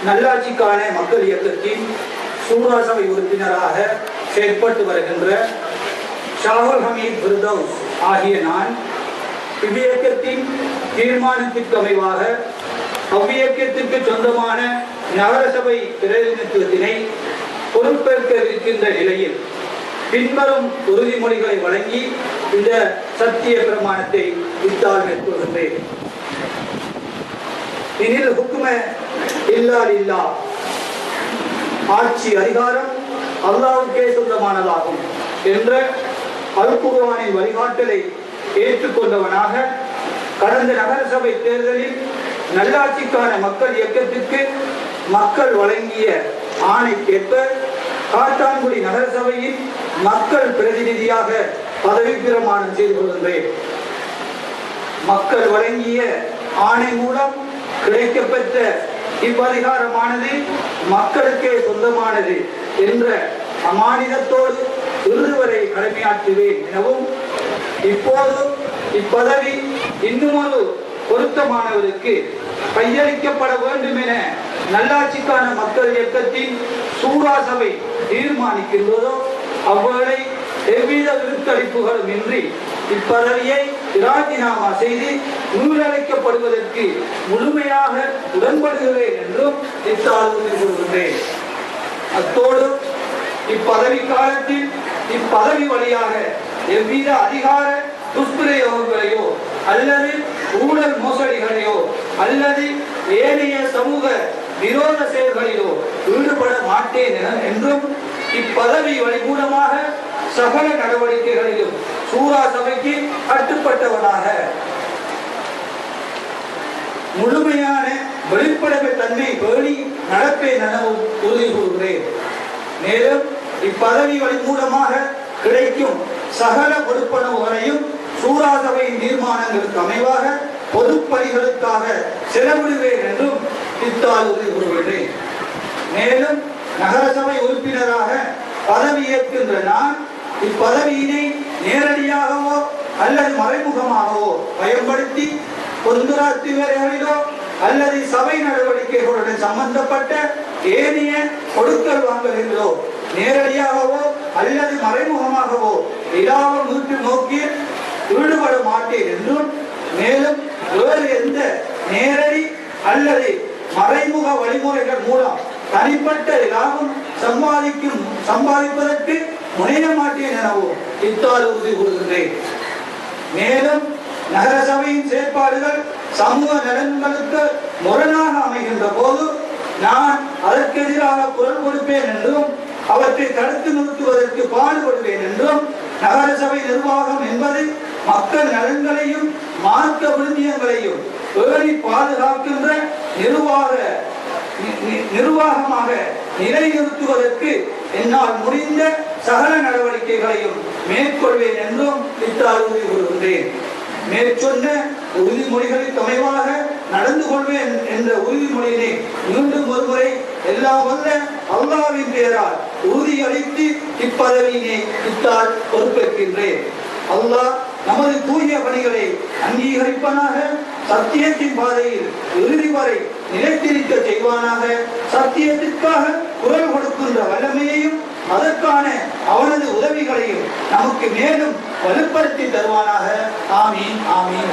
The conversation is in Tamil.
நல்லாட்சிக்கான மக்கள் இயக்கத்தின் சூரா சபை உறுப்பினராக செயற்பட்டு வருகின்ற ஷாகுல் ஹமீத் ஃபிர்தௌஸ் ஆகிய நான் இவ்வியக்கத்தின் தீர்மானத்திற்கு அமைவாக அவ்வியக்கத்திற்கு சொந்தமான நகரசபை பிரதிநிதித்துவத்தினை பொறுப்பேற்கவிருக்கின்ற நிலையில் பின்வரும் உறுதிமொழிகளை வழங்கி இந்த சத்திய பிரமாணத்தை இத்தால் மேற்கொள்கின்றேன். இதில் ஹுக்ம இல்லா லில்லாஹ், ஆட்சி அதிகாரம் அல்லாஹ்வுக்கே சொந்தமானதாகும் என்ற அல் குர்ஆனின் வழிகாட்டலை ஏற்றுக்கொண்டவனாக கடந்த நகரசபை தேர்தலில் நல்லாட்சிக்கான மக்கள் இயக்கத்திற்கு மக்கள் வழங்கிய ஆணைக்கேற்ப காத்தான்குடி நகரசபையின் மக்கள் பிரதிநிதியாக பதவி பிரமாணம் செய்து கொள்கின்றேன். மக்கள் வழங்கிய ஆணை மூலம் கிடைக்கப்பெற்ற இவ்வதிகாரமானது மக்களுக்கே சொந்தமானது என்ற அமானிதத்தோடு இறுதி வரை கடமையாற்றுவேன் எனவும் இப்போது இப்பதவி இன்னுமொரு பொருத்தமானவருக்கு கையளிக்கப்பட வேண்டும் என நல்லாட்சிக்கான மக்கள் இயக்கத்தின் சூரா சபை தீர்மானிக்கின்றதோ அவ்வேளை எவ்வித விருத்தளிப்புகளும் இன்றி இப்பதவியை ராஜினாமா செய்து முன்னிலைக்கப்படுவதற்கு முழுமையாக உடன்படுகிறேன் என்றும் இத்தால் கூறுகின்றேன். அத்தோடு இப்பதவி காலத்தில் இப்பதவி வழியாக எவ்வித அதிகார துஷ்பிரயோகங்களையோ அல்லது ஊழல் மோசடிகளையோ அல்லது ஏனைய சமூக விரோத செயல்களிலோ ஈடுபட மாட்டேன் என்றும் இப்பதவி வழிமூலமாக சகல நடவடிக்கைகளிலும் சூரா சபைக்கு கட்டுப்பட்டவனாக முழுமையான வெளிப்படைமை தன்மை பேணி நடப்பேன் எனவும் உறுதி கூறுகிறேன். மேலும் இப்பதவி வழிமூலமாக கிடைக்கும் சகல கொடுப்பனவுகளையும் சூரா சபையின் தீர்மானங்களுக்கு அமைவாக பொதுப்பணிகளுக்காக செலவிடுவேன் என்றும் இத்தால் உறுதி கூறுகிறேன். மேலும் நகரசபை உறுப்பினராக பதவி ஏற்கின்ற நான் இப்பதவியினை நேரடியாகவோ அல்லது மறைமுகமாகவோ பயன்படுத்தி பொதுராட்சி வேலைகளிலோ அல்லது சபை நடவடிக்கைகளுடன் சம்பந்தப்பட்ட ஏனைய கொடுக்கல் வாங்கல்களோ நேரடியாகவோ அல்லது மறைமுகமாகவோ இலாபம் நோக்கி ஈடுபட மாட்டேன் என்றும் மேலும் வேறு எந்த நேரடி அல்லது மறைமுக வழிமுறைகள் மூலம் தனிப்பட்ட லாபம் சம்பாதிப்பதற்கு முனைய மாட்டேன் எனவும் இத்தால் உறுதி கூறுகின்றேன். மேலும் நகரசபையின் செயற்பாடுகள் சமூக நலன்களுக்கு முரணாக அமைகின்ற போது நான் அதற்கு எதிராக குரல் கொடுப்பேன் என்றும் அவற்றை தடுத்து நிறுத்துவதற்கு பாடுபடுவேன் என்றும் நகரசபை நிர்வாகம் என்பது மக்கள் நலன்களையும் மார்க்க விழுமியங்களையும் பேணி பாதுகாக்கின்ற நிர்வாகமாக நிலைநிறுத்துவதற்கு என்னால் முடிந்த சகல நடவடிக்கைகளையும் மேற்கொள்வேன் என்றும் இத்தால் உறுதி கூறுகின்றேன். மேற்சொன்ன உறுதிமொழிகளுக்கு அமைவாக நடந்து கொள்வேன் என்ற உறுதிமொழியினை மீண்டும் ஒருமுறை எல்லாம் வல்ல அல்லாஹ்வின் பெயரால் உறுதியளித்து இப்பதவியினை இத்தால் பொறுப்பேற்கின்றேன். அல்லாஹ் நமது தூய பணிகளை அங்கீகரிப்பனாக, சத்தியத்தின் பாதையில் இறுதி வரை நிலைத்திருக்க செய்வானாக, சத்தியத்திற்காக குரல் கொடுக்கின்ற வல்லமையையும் அதற்கான அவனது உதவிகளையும் நமக்கு மேலும் வலுப்படுத்தி தருவானாக. ஆமீன் ஆமீன்.